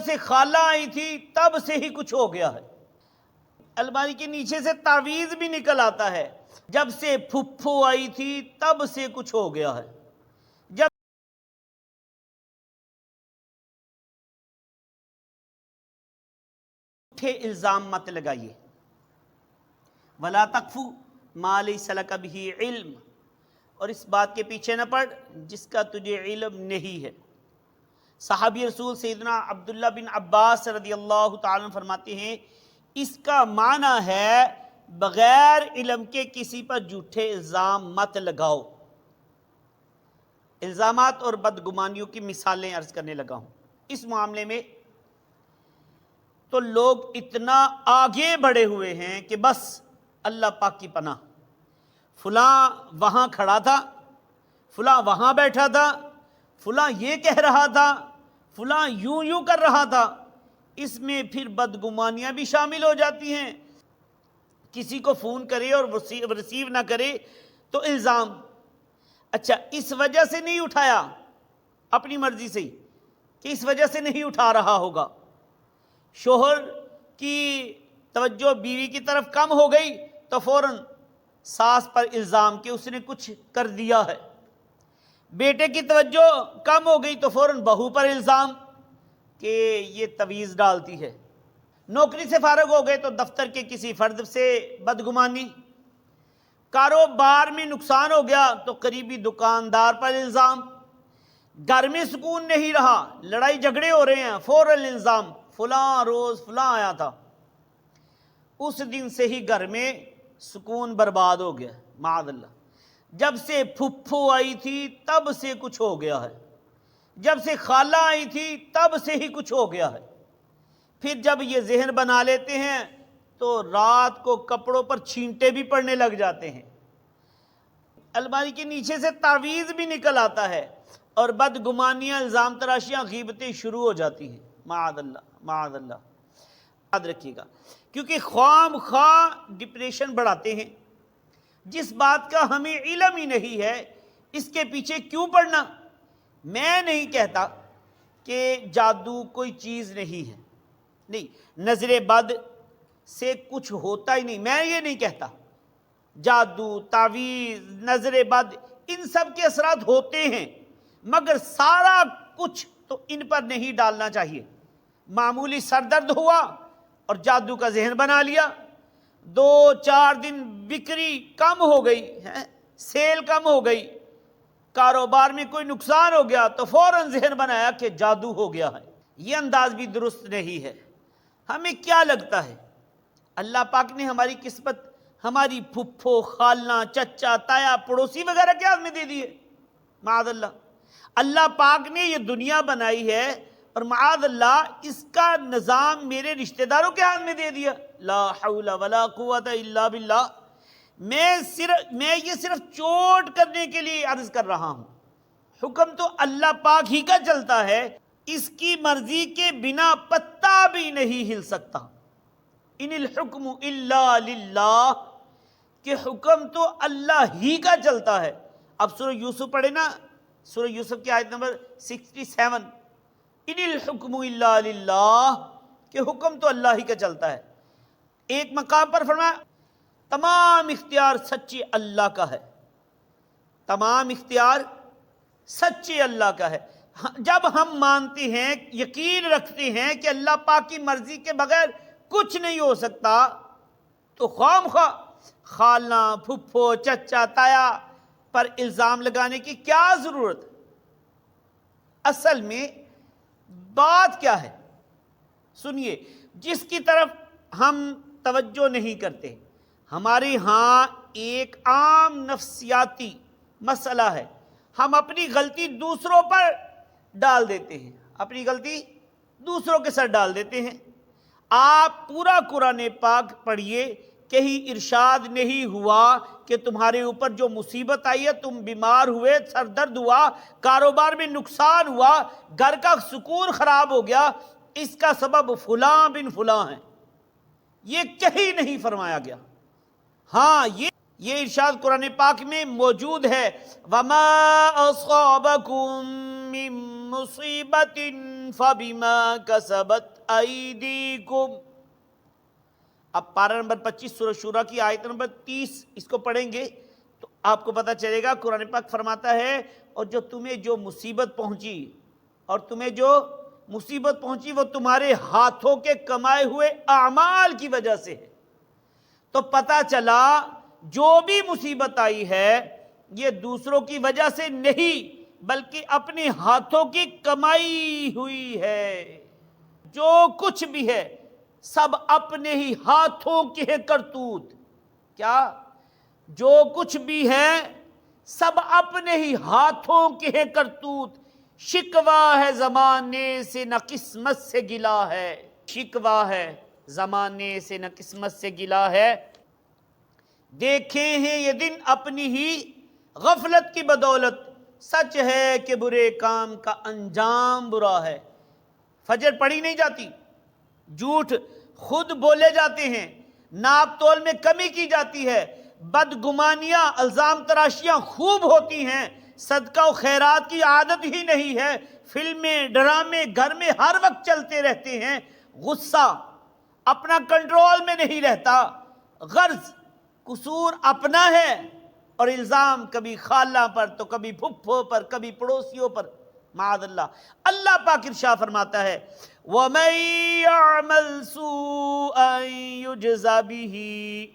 سے خالہ آئی تھی تب سے ہی کچھ ہو گیا ہے۔ الماری کے نیچے سے تعویذ بھی نکل آتا ہے، جب سے پھپھو آئی تھی تب سے کچھ ہو گیا ہے۔ جب اٹھے الزام مت لگائیے، وَلَا تَقْفُ مَا لَيْسَ لَكَ بِهِ علم، اور اس بات کے پیچھے نہ پڑ جس کا تجھے علم نہیں ہے۔ صحابی رسول سیدنا عبداللہ بن عباس رضی اللہ تعالیٰ عنہ فرماتے ہیں اس کا معنی ہے بغیر علم کے کسی پر جھوٹے الزام مت لگاؤ۔ الزامات اور بدگمانیوں کی مثالیں عرض کرنے لگا ہوں۔ اس معاملے میں تو لوگ اتنا آگے بڑھے ہوئے ہیں کہ بس اللہ پاک کی پناہ، فلاں وہاں کھڑا تھا، فلاں وہاں بیٹھا تھا، فلاں یہ کہہ رہا تھا، فلاں یوں کر رہا تھا۔ اس میں پھر بدگمانیاں بھی شامل ہو جاتی ہیں۔ کسی کو فون کرے اور ریسیو نہ کرے تو الزام، اچھا اس وجہ سے نہیں اٹھایا، اپنی مرضی سے کہ اس وجہ سے نہیں اٹھا رہا ہوگا۔ شوہر کی توجہ بیوی کی طرف کم ہو گئی تو فوراً ساس پر الزام کہ اس نے کچھ کر دیا ہے۔ بیٹے کی توجہ کم ہو گئی تو فوراً بہو پر الزام کہ یہ تعویذ ڈالتی ہے۔ نوکری سے فارغ ہو گئے تو دفتر کے کسی فرد سے بدگمانی، کاروبار میں نقصان ہو گیا تو قریبی دکاندار پر الزام، گھر میں سکون نہیں رہا، لڑائی جھگڑے ہو رہے ہیں، فوراً الزام فلاں روز فلاں آیا تھا، اس دن سے ہی گھر میں سکون برباد ہو گیا معاذ اللہ۔ جب سے پھپھو آئی تھی تب سے کچھ ہو گیا ہے، جب سے خالہ آئی تھی تب سے ہی کچھ ہو گیا ہے۔ پھر جب یہ ذہن بنا لیتے ہیں تو رات کو کپڑوں پر چھینٹے بھی پڑنے لگ جاتے ہیں، الماری کے نیچے سے تعویذ بھی نکل آتا ہے، اور بدگمانیاں، الزام تراشیاں، غیبتیں شروع ہو جاتی ہیں معاذ اللہ معاذ اللہ۔ یاد رکھیے گا، کیونکہ خواہ خواہ ڈپریشن بڑھاتے ہیں۔ جس بات کا ہمیں علم ہی نہیں ہے اس کے پیچھے کیوں پڑنا؟ میں نہیں کہتا کہ جادو کوئی چیز نہیں ہے، نہیں، نظر بد سے کچھ ہوتا ہی نہیں، میں یہ نہیں کہتا۔ جادو، تعویذ، نظر بد، ان سب کے اثرات ہوتے ہیں، مگر سارا کچھ تو ان پر نہیں ڈالنا چاہیے۔ معمولی سر درد ہوا اور جادو کا ذہن بنا لیا، 2-4 دن بکری کم ہو گئی ہے، سیل کم ہو گئی، کاروبار میں کوئی نقصان ہو گیا تو فوراً ذہن بنایا کہ جادو ہو گیا ہے۔ یہ انداز بھی درست نہیں ہے۔ ہمیں کیا لگتا ہے اللہ پاک نے ہماری قسمت ہماری پھپھو، خالہ، چچا، تایا، پڑوسی وغیرہ کے ہاتھ میں دے دی ہے؟ معاذ اللہ۔ اللہ پاک نے یہ دنیا بنائی ہے اور معاذ اللہ اس کا نظام میرے رشتہ داروں کے ہاتھ میں دے دیا۔ لا حول ولا قوت الا باللہ۔ میں یہ صرف چوٹ کرنے کے لیے عرض کر رہا ہوں، حکم تو اللہ پاک ہی کا چلتا ہے، اس کی مرضی کے بنا پتا بھی نہیں ہل سکتا۔ ان الحکم الا للہ، کہ حکم تو اللہ ہی کا چلتا ہے۔ اب سورہ یوسف پڑھے نا، سورہ یوسف کی آیت نمبر 67، ان الحکم الا للہ، کہ حکم تو اللہ ہی کا چلتا ہے۔ ایک مقام پر فرمایا تمام اختیار سچے اللہ کا ہے، تمام اختیار سچے اللہ کا ہے۔ جب ہم مانتے ہیں، یقین رکھتے ہیں کہ اللہ پاک کی مرضی کے بغیر کچھ نہیں ہو سکتا، تو خواہ مخواہ خالہ، پھپھو، چچا، تایا پر الزام لگانے کی کیا ضرورت؟ اصل میں بات کیا ہے؟ سنیے، جس کی طرف ہم توجہ نہیں کرتے، ہمارے ہاں ایک عام نفسیاتی مسئلہ ہے، ہم اپنی غلطی دوسروں پر ڈال دیتے ہیں، اپنی غلطی دوسروں کے سر ڈال دیتے ہیں۔ آپ پورا قرآن پاک پڑھیے، کہیں ارشاد نہیں ہوا کہ تمہارے اوپر جو مصیبت آئی ہے، تم بیمار ہوئے، سر درد ہوا، کاروبار میں نقصان ہوا، گھر کا سکون خراب ہو گیا، اس کا سبب فلاں بن فلاں ہے، یہ کہیں نہیں فرمایا گیا۔ ہاں یہ ارشاد قرآن پاک میں موجود ہے، وَمَا أَصَابَكُم مِّن مُّصِيبَةٍ فبما کسبت ایدیکم. اب پارہ نمبر 25 سورہ شورى کی آیت نمبر 30 اس کو پڑھیں گے تو آپ کو پتہ چلے گا. قرآن پاک فرماتا ہے اور جو تمہیں جو مصیبت پہنچی اور تمہیں جو مصیبت پہنچی وہ تمہارے ہاتھوں کے کمائے ہوئے اعمال کی وجہ سے ہے. تو پتہ چلا جو بھی مصیبت آئی ہے یہ دوسروں کی وجہ سے نہیں بلکہ اپنے ہاتھوں کی کمائی ہوئی ہے. جو کچھ بھی ہے سب اپنے ہی ہاتھوں کے کرتوت. کیا؟ جو کچھ بھی ہے سب اپنے ہی ہاتھوں کے کرتوت. شکوہ ہے زمانے سے نہ قسمت سے گلا ہے. شکوہ ہے زمانے سے نہ قسمت سے گلا ہے. دیکھے ہیں یہ دن اپنی ہی غفلت کی بدولت. سچ ہے کہ برے کام کا انجام برا ہے. فجر پڑھی نہیں جاتی, جھوٹ خود بولے جاتے ہیں, ناپ تول میں کمی کی جاتی ہے, بدگمانیاں الزام تراشیاں خوب ہوتی ہیں, صدقہ و خیرات کی عادت ہی نہیں ہے, فلمیں ڈرامے گھر میں ہر وقت چلتے رہتے ہیں, غصہ اپنا کنٹرول میں نہیں رہتا, غرض قصور اپنا ہے اور الزام کبھی خالہ پر تو کبھی پھپھو پر کبھی پڑوسیوں پر, معاذ اللہ. اللہ پاک ارشاد فرماتا ہے وَمَن يَعْمَلْ سُوءًا يُجْزَ بِهِ.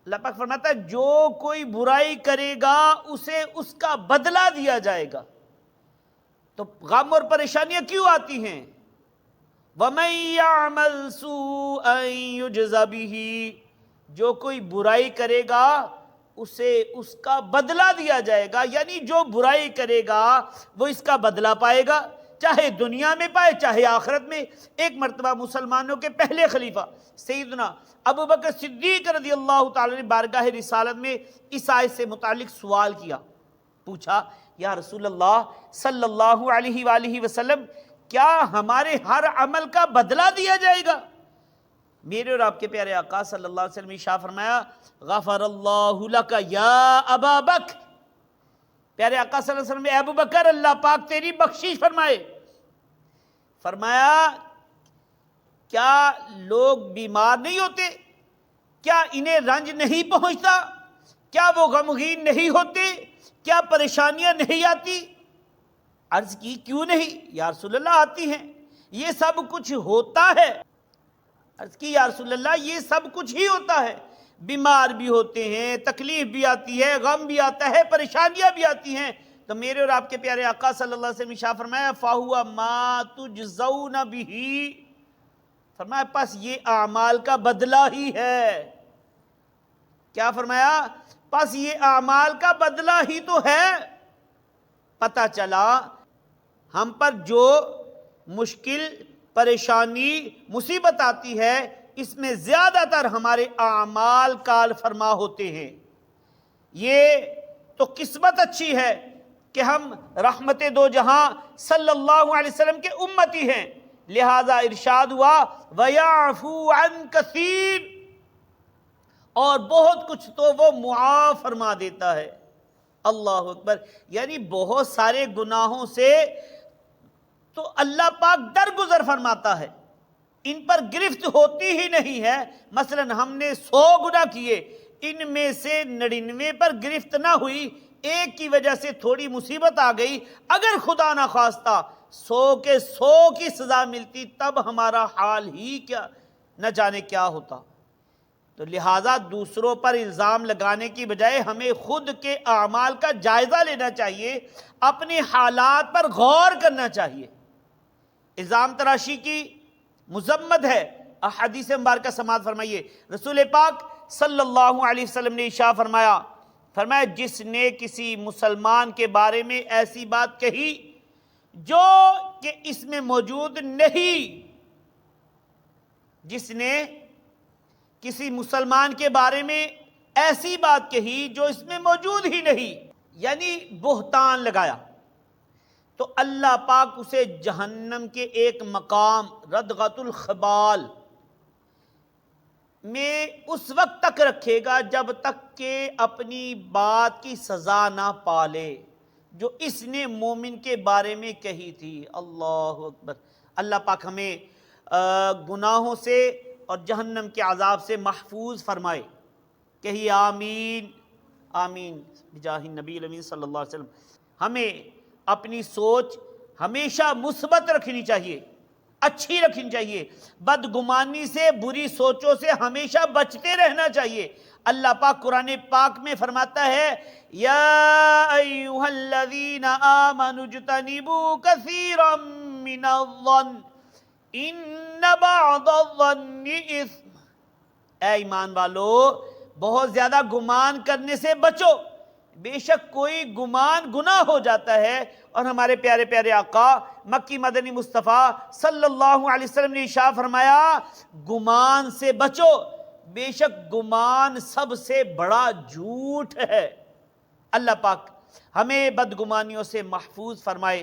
اللہ پاک فرماتا ہے جو کوئی برائی کرے گا اسے اس کا بدلہ دیا جائے گا. تو غم اور پریشانیاں کیوں آتی ہیں؟ وَمَن يَعْمَلْ سُوءًا يُجْزَ بِهِ. جو کوئی برائی کرے گا اسے اس کا بدلہ دیا جائے گا. یعنی جو برائی کرے گا وہ اس کا بدلہ پائے گا, چاہے دنیا میں پائے چاہے آخرت میں. ایک مرتبہ مسلمانوں کے پہلے خلیفہ سیدنا ابو بکر صدیق رضی اللہ تعالی نے بارگاہ رسالت میں اس آیت سے متعلق سوال کیا. پوچھا یا رسول اللہ صلی اللہ علیہ وآلہ وسلم کیا ہمارے ہر عمل کا بدلہ دیا جائے گا؟ میرے اور آپ کے پیارے آقا صلی اللہ علیہ وسلم نے ارشاد فرمایا غفر اللہ لک یا ابا بکر. پیارے آقا صلی اللہ علیہ وسلم نے ابو بکر اللہ پاک تیری بخشش فرمائے. فرمایا کیا لوگ بیمار نہیں ہوتے؟ کیا انہیں رنج نہیں پہنچتا؟ کیا وہ غمگین نہیں ہوتے؟ کیا پریشانیاں نہیں آتی؟ عرض کی کیوں نہیں یا رسول اللہ آتی ہیں, یہ سب کچھ ہوتا ہے. عرض کی یا رسول اللہ یہ سب کچھ ہی ہوتا ہے, بیمار بھی ہوتے ہیں, تکلیف بھی آتی ہے, غم بھی آتا ہے, پریشانیاں بھی آتی ہیں. تو میرے اور آپ کے پیارے آقا صلی اللہ علیہ وسلم نے ارشاد فرمایا فَهُوَ مَا تُجْزَوْنَ بِهِ. فرمایا پس یہ اعمال کا بدلہ ہی ہے. کیا فرمایا؟ پس یہ اعمال کا بدلہ ہی تو ہے. پتہ چلا ہم پر جو مشکل پریشانی مصیبت آتی ہے اس میں زیادہ تر ہمارے اعمال کال فرما ہوتے ہیں. یہ تو قسمت اچھی ہے کہ ہم رحمت دو جہاں صلی اللہ علیہ وسلم کے امتی ہیں, لہذا ارشاد ہوا وَيَعْفُو عَنْ كَثِيرٍ, اور بہت کچھ تو وہ معاف فرما دیتا ہے. اللہ اکبر. یعنی بہت سارے گناہوں سے تو اللہ پاک درگزر فرماتا ہے, ان پر گرفت ہوتی ہی نہیں ہے. مثلا ہم نے 100 گناہ کیے, ان میں سے 99 پر گرفت نہ ہوئی, ایک کی وجہ سے تھوڑی مصیبت آ گئی, اگر خدا نہ خواستہ 100 کے 100 کی سزا ملتی تب ہمارا حال ہی کیا نہ جانے کیا ہوتا. تو لہٰذا دوسروں پر الزام لگانے کی بجائے ہمیں خود کے اعمال کا جائزہ لینا چاہیے, اپنے حالات پر غور کرنا چاہیے. الزام تراشی کی مذمت ہے. احادیث مبارکہ سماعت فرمائیے. رسول پاک صلی اللہ علیہ وسلم نے ارشاد فرمایا جس نے کسی مسلمان کے بارے میں ایسی بات کہی جو کہ اس میں موجود نہیں, جس نے کسی مسلمان کے بارے میں ایسی بات کہی جو اس میں موجود ہی نہیں, یعنی بہتان لگایا, تو اللہ پاک اسے جہنم کے ایک مقام ردغۃ الخبال میں اس وقت تک رکھے گا جب تک کہ اپنی بات کی سزا نہ پالے. جو اس نے مومن کے بارے میں کہی تھی۔ اللہ اکبر۔ اللہ پاک ہمیں گناہوں سے اور جہنم کے عذاب سے محفوظ فرمائے۔ کہیے آمین آمین بجاہ النبی الامین صلی اللہ علیہ وسلم۔ ہمیں اپنی سوچ ہمیشہ مثبت رکھنی چاہیے، اچھی رکھنی چاہیے، بدگمانی سے، بری سوچوں سے ہمیشہ بچتے رہنا چاہیے۔ اللہ پاک قرآن پاک میں فرماتا ہے یا ایھا الذین آمنوا اجتنبوا کثیرا من الظن ان بعض الظن اثم۔ اے ایمان والو، بہت زیادہ گمان کرنے سے بچو، بے شک کوئی گمان گناہ ہو جاتا ہے۔ اور ہمارے پیارے پیارے آقا مکی مدنی مصطفیٰ صلی اللہ علیہ وسلم نے ارشاد فرمایا گمان سے بچو، بے شک گمان سب سے بڑا جھوٹ ہے۔ اللہ پاک ہمیں بدگمانیوں سے محفوظ فرمائے۔